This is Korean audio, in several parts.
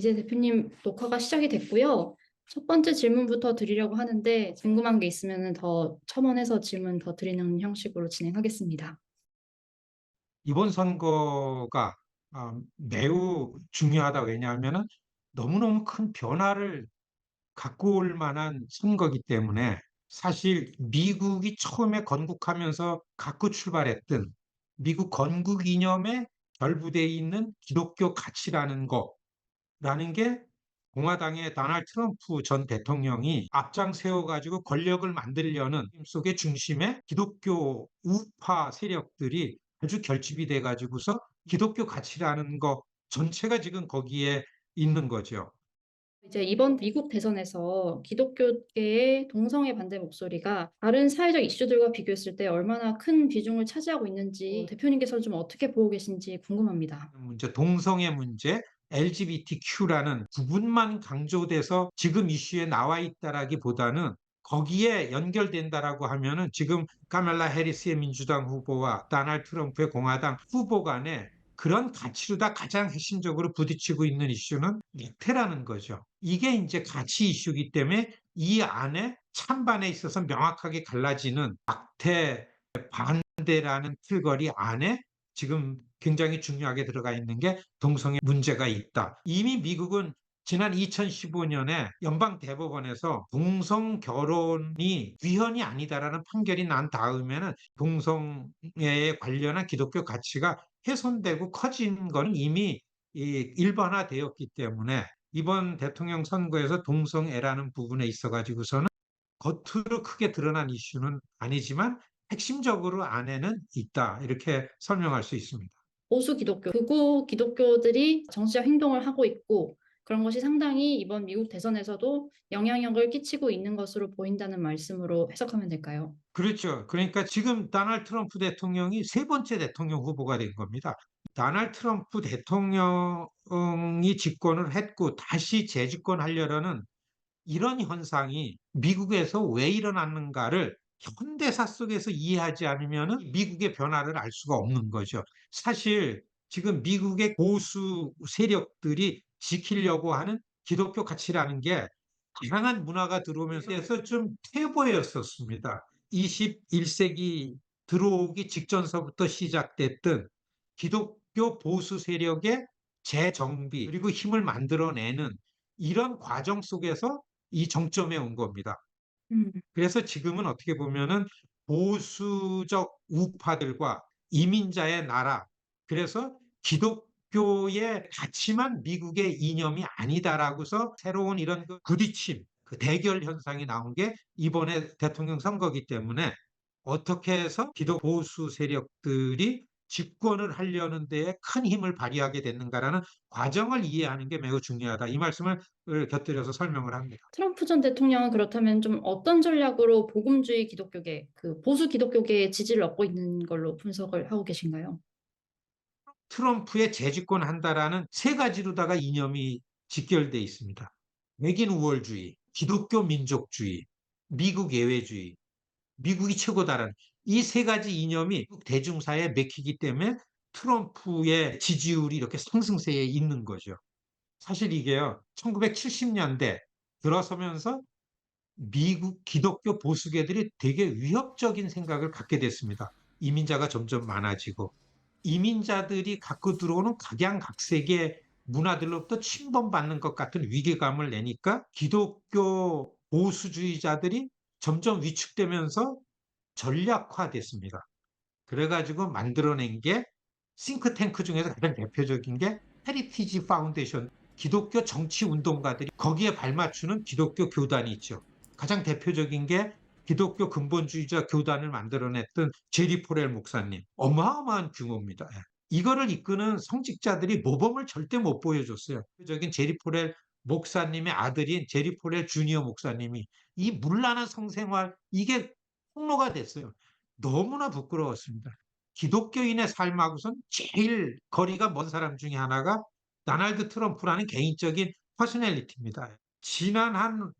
이제 대표님 녹화가 시작이 됐고요. 첫 번째 질문부터 드리려고 하는데 궁금한 게 있으면 더 첨언해서 질문 더 드리는 형식으로 진행하겠습니다. 이번 선거가 매우 중요하다. 왜냐하면은 너무너무 큰 변화를 갖고 올 만한 선거기 때문에 사실 미국이 처음에 건국하면서 갖고 출발했던 미국 건국 이념에 결부되어 있는 기독교 가치라는 거라는 게 공화당의 도널드 트럼프 전 대통령이 앞장 세워가지고 권력을 만들려는 힘 속의 중심에 기독교 우파 세력들이 아주 결집이 돼가지고서 기독교 가치라는 거 전체가 지금 거기에 있는 거죠. 이제 이번 미국 대선에서 기독교계의 동성애 반대 목소리가 다른 사회적 이슈들과 비교했을 때 얼마나 큰 비중을 차지하고 있는지 대표님께서는 좀 어떻게 보고 계신지 궁금합니다. 문제, 동성애 문제, LGBTQ라는 부분만 강조돼서 지금 이슈에 나와 있다라기보다는 거기에 연결된다라고 하면은 지금 카멜라 해리스의 민주당 후보와 도널드 트럼프의 공화당 후보 간에 그런 가치로 다 가장 핵심적으로 부딪히고 있는 이슈는 낙태라는 거죠. 이게 이제 가치 이슈이기 때문에 이 안에 찬반에 있어서 명확하게 갈라지는 낙태 반대라는 틀거리 안에 지금 굉장히 중요하게 들어가 있는 게 동성애 문제가 있다. 이미 미국은 지난 2015년에 연방 대법원에서 동성 결혼이 위헌이 아니다라는 판결이 난 다음에는 동성애에 관련한 기독교 가치가 훼손되고 커진 건 이미 일반화되었기 때문에 이번 대통령 선거에서 동성애라는 부분에 있어 가지고서는 겉으로 크게 드러난 이슈는 아니지만 핵심적으로 안에는 있다. 이렇게 설명할 수 있습니다. 보수 기독교, 극우 기독교들이 정치적 행동을 하고 있고 그런 것이 상당히 이번 미국 대선에서도 영향력을 끼치고 있는 것으로 보인다는 말씀으로 해석하면 될까요? 그렇죠. 그러니까 지금 도널드 트럼프 대통령이 세 번째 대통령 후보가 된 겁니다. 도널드 트럼프 대통령이 집권을 했고 다시 재집권하려는 이런 현상이 미국에서 왜 일어났는가를 현대사 속에서 이해하지 않으면 미국의 변화를 알 수가 없는 거죠. 사실 지금 미국의 보수 세력들이 지키려고 하는 기독교 가치라는 게 다양한 문화가 들어오면서 좀 퇴보였었습니다. 21세기 들어오기 직전서부터 시작됐던 기독교 보수 세력의 재정비 그리고 힘을 만들어내는 이런 과정 속에서 이 정점에 온 겁니다. 음. 그래서 지금은 어떻게 보면은 보수적 우파들과 이민자의 나라, 그래서 기독교의 가치만 미국의 이념이 아니다라고서 새로운 이런 그 부딪힘, 그 대결 현상이 나온 게 이번에 대통령 선거기 때문에 어떻게 해서 기독 보수 세력들이 집권을 하려는 데에 큰 힘을 발휘하게 됐는가라는 과정을 이해하는 게 매우 중요하다. 이 말씀을 곁들여서 설명을 합니다. 트럼프 전 대통령은 그렇다면 좀 어떤 전략으로 복음주의 기독교계, 그 보수 기독교계의 지지를 얻고 있는 걸로 분석을 하고 계신가요? 트럼프의 재집권한다라는 세 가지로다가 이념이 직결돼 있습니다. 백인 우월주의, 기독교 민족주의, 미국 예외주의, 미국이 최고다라는 이 세 가지 이념이 대중사에 맥히기 때문에 트럼프의 지지율이 이렇게 상승세에 있는 거죠. 사실 이게요, 1970년대 들어서면서 미국 기독교 보수계들이 되게 위협적인 생각을 갖게 됐습니다. 이민자가 점점 많아지고 이민자들이 갖고 들어오는 각양각색의 문화들로부터 침범받는 것 같은 위기감을 내니까 기독교 보수주의자들이 점점 위축되면서 전략화됐습니다. 그래가지고 만들어낸 게 싱크탱크 중에서 가장 대표적인 게 헤리티지 파운데이션, 기독교 정치 운동가들이 거기에 발맞추는 기독교 교단이 있죠. 가장 대표적인 게 기독교 근본주의자 교단을 만들어냈던 제리 포렐 목사님. 어마어마한 규모입니다. 예. 이거를 이끄는 성직자들이 모범을 절대 못 보여줬어요. 대표적인 제리 포렐 목사님의 아들인 제리 포렐 주니어 목사님이 이 문란한 성생활 이게 폭로가 됐어요. 너무나 부끄러웠습니다. 기독교인의 삶하고선 제일 거리가 먼 사람 중에 하나가 도널드 트럼프라는 개인적인 퍼스널리티입니다. 지난 한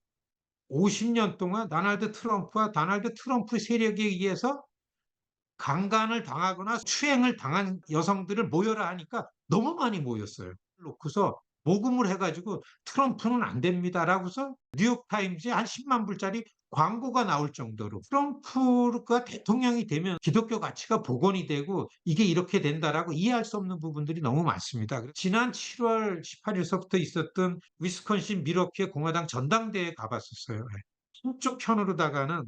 50년 동안 도널드 트럼프와 도널드 트럼프 세력에 의해서 강간을 당하거나 추행을 당한 여성들을 모여라 하니까 너무 많이 모였어요. 놓고서 모금을 해가지고 트럼프는 안 됩니다라고서 뉴욕타임즈에 한 10만 불짜리 광고가 나올 정도로 트럼프가 대통령이 되면 기독교 가치가 복원이 되고 이게 이렇게 된다라고 이해할 수 없는 부분들이 너무 많습니다. 지난 7월 18일서부터 있었던 위스콘신 밀워키의 공화당 전당대회에 가봤었어요. 네. 한쪽 편으로다가는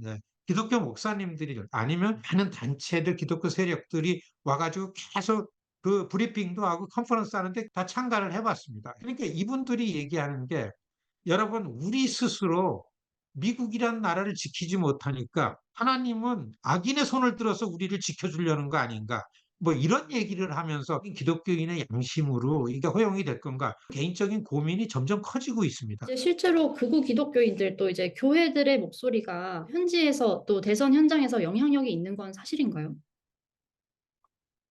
기독교 목사님들이 아니면 많은 단체들, 기독교 세력들이 와가지고 계속 그 브리핑도 하고 컨퍼런스 하는데 다 참가를 해봤습니다. 그러니까 이분들이 얘기하는 게 여러분, 우리 스스로 미국이란 나라를 지키지 못하니까 하나님은 악인의 손을 들어서 우리를 지켜주려는 거 아닌가. 뭐 이런 얘기를 하면서 기독교인의 양심으로 이게 허용이 될 건가. 개인적인 고민이 점점 커지고 있습니다. 이제 실제로 극우 기독교인들 또 이제 교회들의 목소리가 현지에서 또 대선 현장에서 영향력이 있는 건 사실인가요?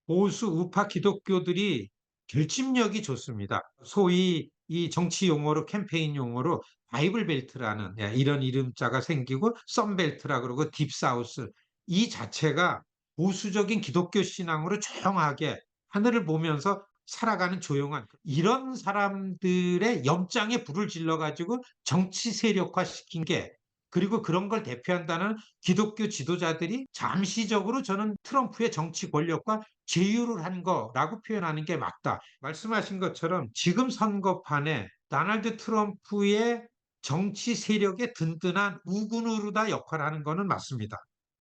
보수 우파 기독교들이 결집력이 좋습니다. 소위 이 정치 용어로 캠페인 용어로 바이블 벨트라는 이런 이름자가 생기고 썬벨트라 그러고 딥사우스 이 자체가 보수적인 기독교 신앙으로 조용하게 하늘을 보면서 살아가는 조용한 이런 사람들의 염장에 불을 질러 가지고 정치 세력화 시킨 게 그리고 그런 걸 대표한다는 기독교 지도자들이 잠시적으로 저는 트럼프의 정치 권력과 제휴를 한 거라고 표현하는 게 맞다. 말씀하신 것처럼 지금 선거판에 도널드 트럼프의 정치 세력의 든든한 우군으로다 역할을 하는 거는 맞습니다.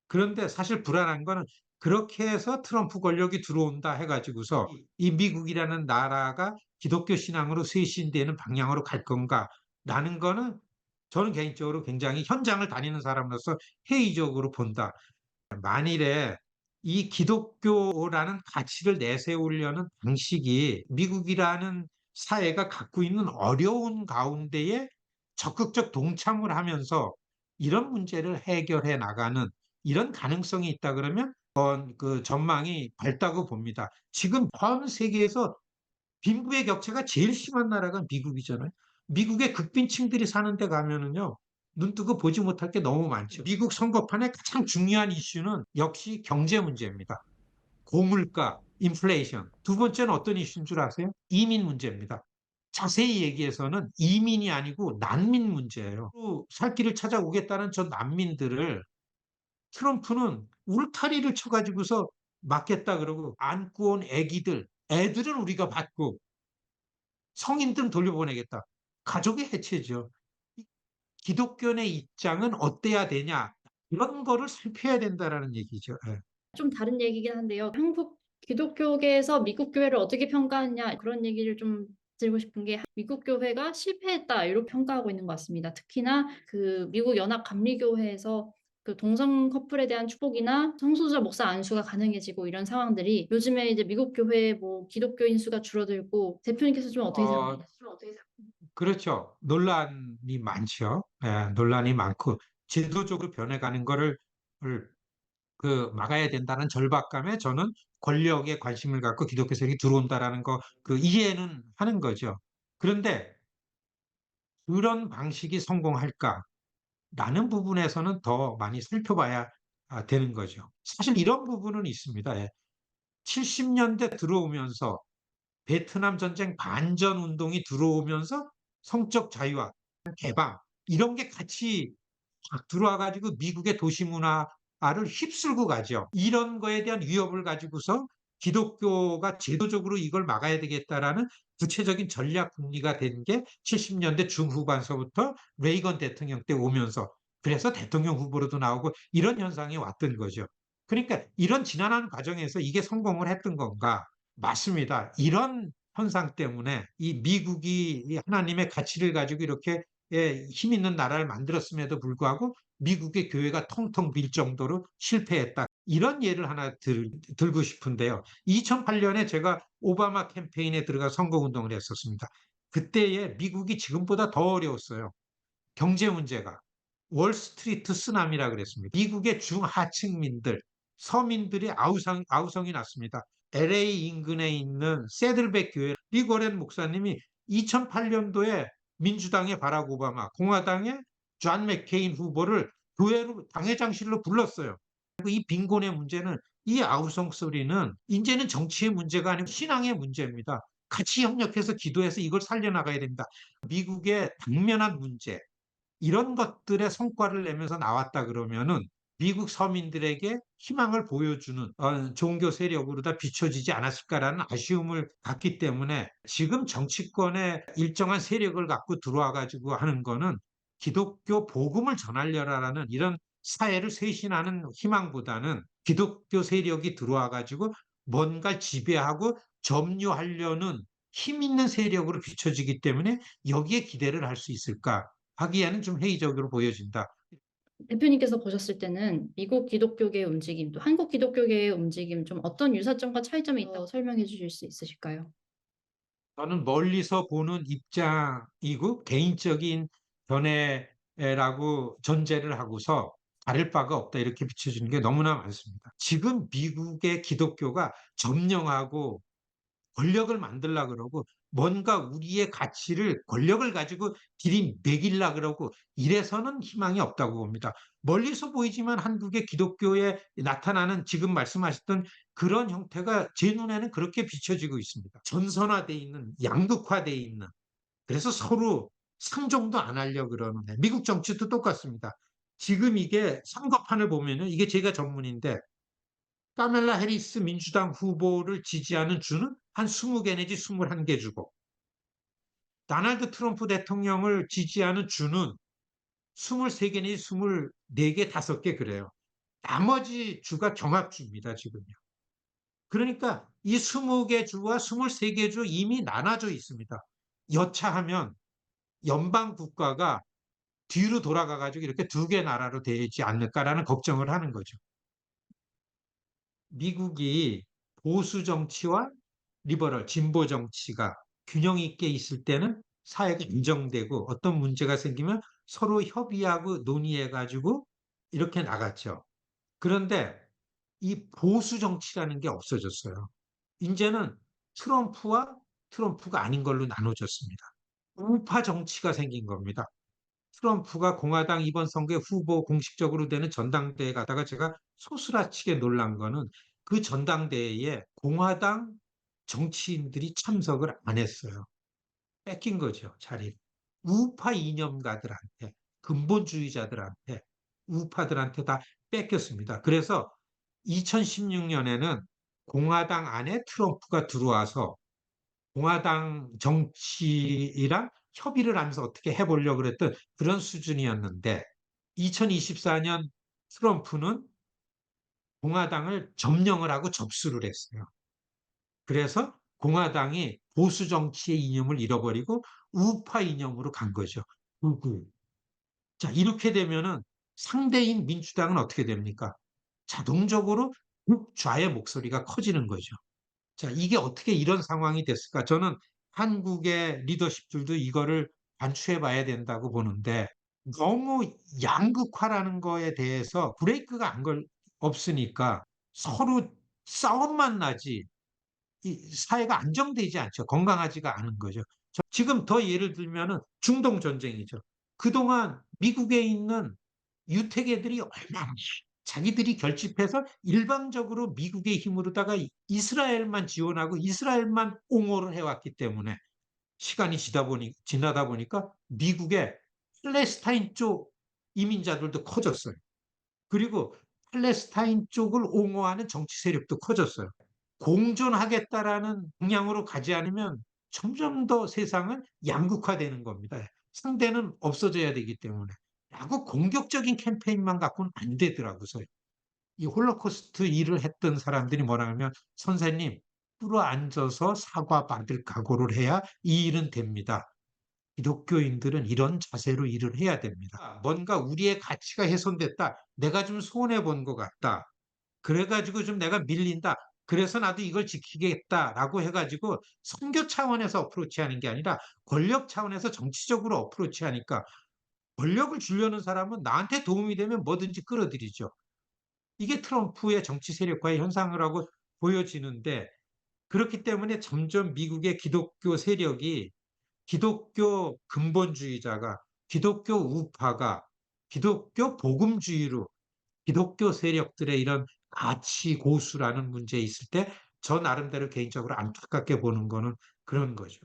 그런데 사실 불안한 거는 그렇게 해서 트럼프 권력이 들어온다 해가지고서 이 미국이라는 나라가 기독교 신앙으로 쇄신되는 방향으로 갈 건가라는 거는 저는 개인적으로 굉장히 현장을 다니는 사람으로서 회의적으로 본다. 만일에 이 기독교라는 가치를 내세우려는 방식이 미국이라는 사회가 갖고 있는 어려운 가운데에 적극적 동참을 하면서 이런 문제를 해결해 나가는 이런 가능성이 있다 그러면 그 전망이 밝다고 봅니다. 지금 전 세계에서 빈부의 격차가 제일 심한 나라가 미국이잖아요. 미국의 극빈층들이 사는 데 가면은요. 눈 뜨고 보지 못할 게 너무 많죠. 미국 선거판의 가장 중요한 이슈는 역시 경제 문제입니다. 고물가, 인플레이션. 두 번째는 어떤 이슈인 줄 아세요? 이민 문제입니다. 자세히 얘기해서는 이민이 아니고 난민 문제예요. 살 길을 찾아오겠다는 저 난민들을 트럼프는 울타리를 쳐가지고서 막겠다 그러고 안고 온 애들은 우리가 받고 성인들은 돌려보내겠다. 가족의 해체죠. 기독교의 입장은 어때야 되냐? 이런 거를 살펴야 된다라는 얘기죠. 예. 좀 다른 얘기긴 한데요. 한국 기독교계에서 미국 교회를 어떻게 평가하느냐 그런 얘기를 좀 드리고 싶은 게 미국 교회가 실패했다 이렇게 평가하고 있는 것 같습니다. 특히나 그 미국 연합 감리교회에서 그 동성 커플에 대한 축복이나 성소수자 목사 안수가 가능해지고 이런 상황들이 요즘에 이제 미국 교회 뭐 기독교인 수가 줄어들고 대표님께서 좀 어떻게 어, 생각하세요? 그렇죠. 논란이 많죠. 예, 논란이 많고 제도적으로 변해가는 거를 막아야 된다는 절박감에 저는 권력에 관심을 갖고 기독교 세력이 들어온다라는 거 그 이해는 하는 거죠. 그런데 그런 방식이 성공할까? 라는 부분에서는 더 많이 살펴봐야 되는 거죠. 사실 이런 부분은 있습니다. 예. 70년대 들어오면서 베트남 전쟁 반전 운동이 들어오면서 성적 자유와 개방 이런 게 같이 막 들어와 가지고 미국의 도시 문화를 휩쓸고 가죠. 이런 거에 대한 위협을 가지고서 기독교가 제도적으로 이걸 막아야 되겠다라는 구체적인 전략 궁리가 된 게 70년대 중후반서부터 레이건 대통령 때 오면서 그래서 대통령 후보로도 나오고 이런 현상이 왔던 거죠. 그러니까 이런 지난한 과정에서 이게 성공을 했던 건가? 맞습니다. 이런 현상 때문에 이 미국이 하나님의 가치를 가지고 이렇게 힘 있는 나라를 만들었음에도 불구하고 미국의 교회가 텅텅 빌 정도로 실패했다. 이런 예를 하나 들고 싶은데요. 2008년에 제가 오바마 캠페인에 들어가 선거운동을 했었습니다. 그때에 미국이 지금보다 더 어려웠어요. 경제 문제가. 월스트리트 쓰나미라 그랬습니다. 미국의 중하층민들, 서민들이 아우성이 났습니다. LA 인근에 있는 새들백 교회 리고렌 목사님이 2008년도에 민주당의 바락 오바마, 공화당의 존 맥케인 후보를 교회로 당회장실로 불렀어요. 그리고 이 빈곤의 문제는 이 아우성 소리는 이제는 정치의 문제가 아니고 신앙의 문제입니다. 같이 협력해서 기도해서 이걸 살려나가야 됩니다. 미국의 당면한 문제, 이런 것들의 성과를 내면서 나왔다 그러면은 미국 서민들에게 희망을 보여주는 종교 세력으로 다 비춰지지 않았을까라는 아쉬움을 갖기 때문에 지금 정치권에 일정한 세력을 갖고 들어와 가지고 하는 거는 기독교 복음을 전하려라라는 이런 사회를 쇄신하는 희망보다는 기독교 세력이 들어와 가지고 뭔가 지배하고 점유하려는 힘 있는 세력으로 비춰지기 때문에 여기에 기대를 할 수 있을까 하기에는 좀 회의적으로 보여진다. 대표님께서 보셨을 때는 미국 기독교계의 움직임, 또 한국 기독교계의 움직임 좀 어떤 유사점과 차이점이 있다고 설명해 주실 수 있으실까요? 저는 멀리서 보는 입장이고 개인적인 견해라고 전제를 하고서 다를 바가 없다 이렇게 비춰지는 게 너무나 많습니다. 지금 미국의 기독교가 점령하고 권력을 만들려고 그러고 뭔가 우리의 가치를 권력을 가지고 들이매기려 그러고 이래서는 희망이 없다고 봅니다. 멀리서 보이지만 한국의 기독교에 나타나는 지금 말씀하셨던 그런 형태가 제 눈에는 그렇게 비춰지고 있습니다. 전선화돼 있는, 양극화돼 있는. 그래서 서로 상종도 안 하려고 그러는데 미국 정치도 똑같습니다. 지금 이게 선거판을 보면은 이게 제가 전문인데 카멜라 해리스 민주당 후보를 지지하는 주는 한 20개 내지 21개 주고 도널드 트럼프 대통령을 지지하는 주는 23개 내지 24개, 5개 그래요. 나머지 주가 경합주입니다, 지금요. 그러니까 이 20개 주와 23개 주 이미 나눠져 있습니다. 여차하면 연방 국가가 뒤로 돌아가 가지고 이렇게 두 개 나라로 되지 않을까라는 걱정을 하는 거죠. 미국이 보수 정치와 리버럴, 진보 정치가 균형 있게 있을 때는 사회가 안정되고 어떤 문제가 생기면 서로 협의하고 논의해가지고 이렇게 나갔죠. 그런데 이 보수 정치라는 게 없어졌어요. 이제는 트럼프와 트럼프가 아닌 걸로 나눠졌습니다. 우파 정치가 생긴 겁니다. 트럼프가 공화당 이번 선거에 후보 공식적으로 되는 전당대회 가다가 제가 소스라치게 놀란 거는 그 전당대회에 공화당 정치인들이 참석을 안 했어요. 뺏긴 거죠, 자리를. 우파 이념가들한테, 근본주의자들한테, 우파들한테 다 뺏겼습니다. 그래서 2016년에는 공화당 안에 트럼프가 들어와서 공화당 정치랑 협의를 하면서 어떻게 해보려고 그랬던 그런 수준이었는데 2024년 트럼프는 공화당을 점령을 하고 접수를 했어요. 그래서 공화당이 보수 정치의 이념을 잃어버리고 우파 이념으로 간 거죠. 극우. 자, 이렇게 되면은 상대인 민주당은 어떻게 됩니까? 자동적으로 극좌의 목소리가 커지는 거죠. 자, 이게 어떻게 이런 상황이 됐을까? 저는 한국의 리더십들도 이거를 관추해 봐야 된다고 보는데 너무 양극화라는 거에 대해서 브레이크가 없으니까 서로 싸움만 나지 이 사회가 안정되지 않죠. 건강하지가 않은 거죠. 지금 더 예를 들면은 중동 전쟁이죠. 그동안 미국에 있는 유태계들이 얼마나 자기들이 결집해서 일방적으로 미국의 힘으로다가 이스라엘만 지원하고 이스라엘만 옹호를 해왔기 때문에 시간이 지나다 보니까 미국의 팔레스타인 쪽 이민자들도 커졌어요. 그리고 팔레스타인 쪽을 옹호하는 정치 세력도 커졌어요. 공존하겠다라는 방향으로 가지 않으면 점점 더 세상은 양극화되는 겁니다. 상대는 없어져야 되기 때문에. 라고 공격적인 캠페인만 갖고는 안 되더라고요. 이 홀로코스트 일을 했던 사람들이 뭐라 하면 선생님, 꿇어앉아서 사과받을 각오를 해야 이 일은 됩니다. 기독교인들은 이런 자세로 일을 해야 됩니다. 뭔가 우리의 가치가 훼손됐다. 내가 좀 손해 본 것 같다. 그래가지고 좀 내가 밀린다. 그래서 나도 이걸 지키겠다라고 해가지고 선교 차원에서 어프로치하는 게 아니라 권력 차원에서 정치적으로 어프로치하니까 권력을 주려는 사람은 나한테 도움이 되면 뭐든지 끌어들이죠. 이게 트럼프의 정치 세력화의 현상이라고 보여지는데 그렇기 때문에 점점 미국의 기독교 세력이 기독교 근본주의자가 기독교 우파가 기독교 복음주의로 기독교 세력들의 이런 가치 고수라는 문제에 있을 때 저 나름대로 개인적으로 안타깝게 보는 거는 그런 거죠.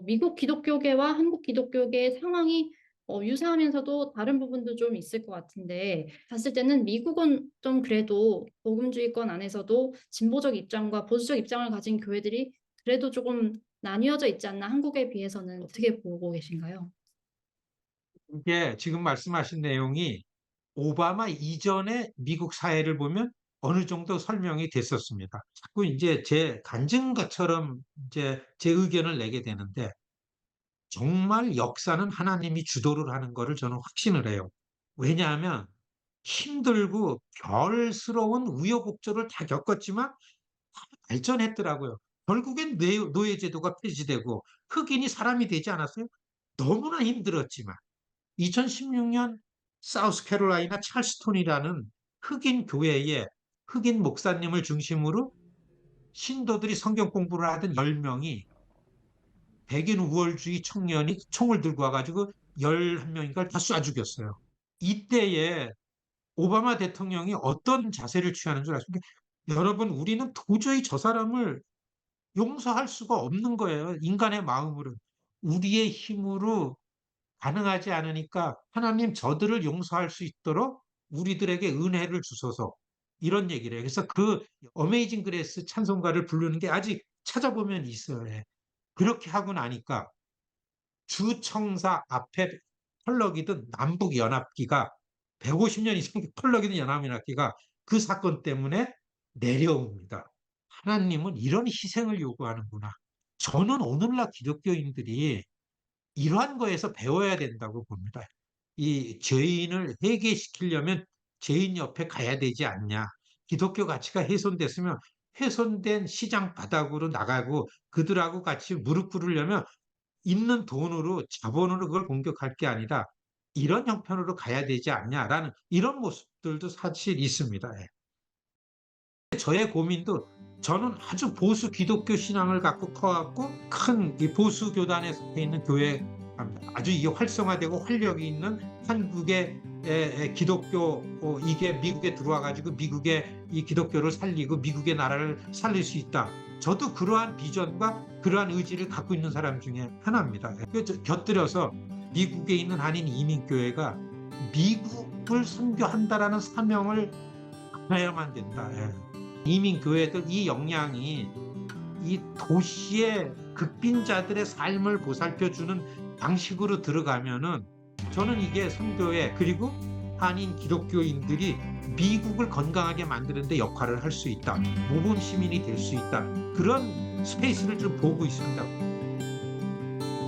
미국 기독교계와 한국 기독교계의 상황이 유사하면서도 다른 부분도 좀 있을 것 같은데 봤을 때는 미국은 좀 그래도 복음주의권 안에서도 진보적 입장과 보수적 입장을 가진 교회들이 그래도 조금 나뉘어져 있지 않나 한국에 비해서는 어떻게 보고 계신가요? 이게 지금 말씀하신 내용이 오바마 이전의 미국 사회를 보면 어느 정도 설명이 됐었습니다. 자꾸 이제 제 간증 것처럼 이제 제 의견을 내게 되는데 정말 역사는 하나님이 주도를 하는 것을 저는 확신을 해요. 왜냐하면 힘들고 결스러운 우여곡절을 다 겪었지만 발전했더라고요. 결국엔 노예제도가 폐지되고 흑인이 사람이 되지 않았어요? 너무나 힘들었지만 2016년 사우스캐롤라이나 찰스톤이라는 흑인 교회에 흑인 목사님을 중심으로 신도들이 성경 공부를 하던 10명이 백인 우월주의 청년이 총을 들고 와가지고 11명인가를 다 쏴 죽였어요. 이때에 오바마 대통령이 어떤 자세를 취하는 줄 아십니까? 여러분, 우리는 도저히 저 사람을 용서할 수가 없는 거예요. 인간의 마음으로. 우리의 힘으로 가능하지 않으니까 하나님 저들을 용서할 수 있도록 우리들에게 은혜를 주소서. 이런 얘기를 해요. 그래서 그 어메이징 그레이스 찬송가를 부르는 게 아직 찾아보면 있어요. 예. 그렇게 하고 나니까 주청사 앞에 펄럭이던 남북연합기가 150년 이상 펄럭이던 연합연합기가 그 사건 때문에 내려옵니다. 하나님은 이런 희생을 요구하는구나. 저는 오늘날 기독교인들이 이러한 거에서 배워야 된다고 봅니다. 이 죄인을 회개시키려면 죄인 옆에 가야 되지 않냐. 기독교 가치가 훼손됐으면 훼손된 시장 바닥으로 나가고 그들하고 같이 무릎 꿇으려면 있는 돈으로 자본으로 그걸 공격할 게 아니라 이런 형편으로 가야 되지 않냐라는 이런 모습들도 사실 있습니다. 예. 저의 고민도 저는 아주 보수 기독교 신앙을 갖고 커왔고 큰 이 보수 교단에 속해 있는 교회 아주 이게 활성화되고 활력이 있는 한국의 기독교 이게 미국에 들어와 가지고 미국의 이 기독교를 살리고 미국의 나라를 살릴 수 있다. 저도 그러한 비전과 그러한 의지를 갖고 있는 사람 중에 하나입니다. 곁들여서 미국에 있는 한인 이민교회가 미국을 선교한다라는 사명을 해야만 된다. 예. 이민교회들 이 역량이 이 도시의 극빈자들의 삶을 보살펴주는 방식으로 들어가면은 저는 이게 선교회 그리고 한인 기독교인들이 미국을 건강하게 만드는 데 역할을 할 수 있다. 모범 시민이 될 수 있다. 그런 스페이스를 좀 보고 있습니다.